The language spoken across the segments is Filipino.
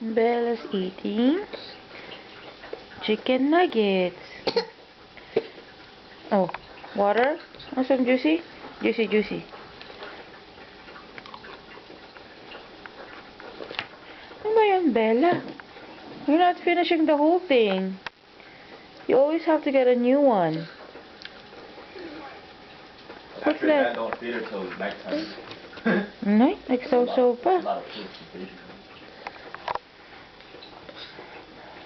Bella's eating chicken nuggets. Oh, water? Want some juicy? Juicy, juicy. Ano ba yan, Bella? You're not finishing the whole thing. You always have to get a new one. What's After that? Don't feed her till nighttime. Night? Nagsaw-saw pa. A lot of food to feed her.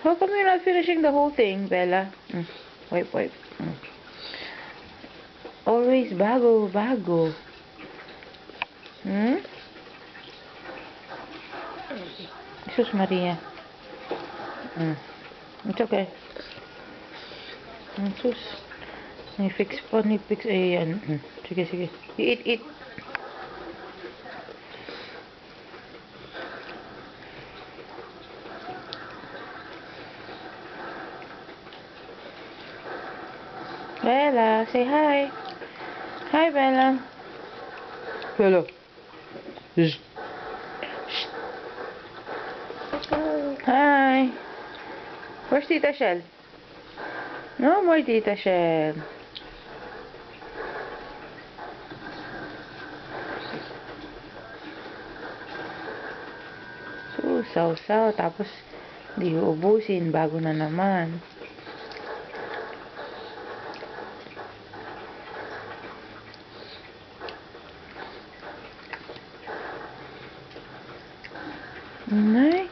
How come you're not finishing the whole thing, Bella? Wipe, wipe. Always bago, bago. Jesus Maria. It's okay. Jesus. Ni-fix pa, ni-fix. Ayan. Sige, sige. Eat, eat. Bella, say hi. Hi, Bella. Bella. Shh. Shh. Hi. Where's Tita Shell? No more Tita Shell. So, saw-saw. Tapos, di uubusin. Bago na naman. Nay?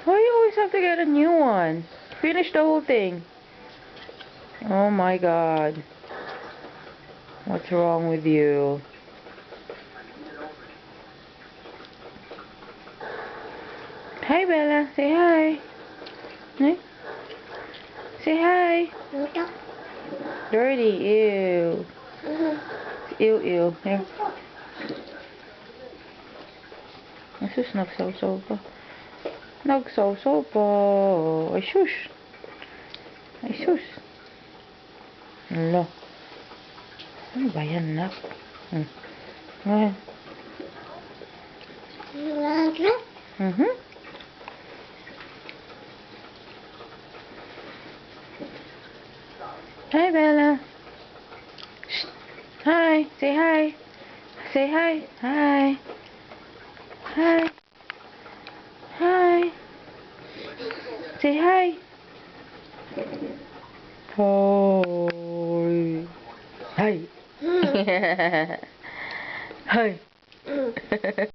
Why you always have to get a new one? Finish the whole thing. Oh my god. What's wrong with you? Hi, Bella. Say hi. Hey? Say hi. Dirty. Ew. Ew, ew. Here. Ay, sus, nagsaw-saw pa. Nagsaw-saw pa. Ay, sus. Ay, sus. Hala. Ano ba yan, nak? Ngayon. Hi, Bella. Shh. Hi. Say hi. Say hi. Hi. Hi. Hi. Say hi. Hi. Hi. Hi.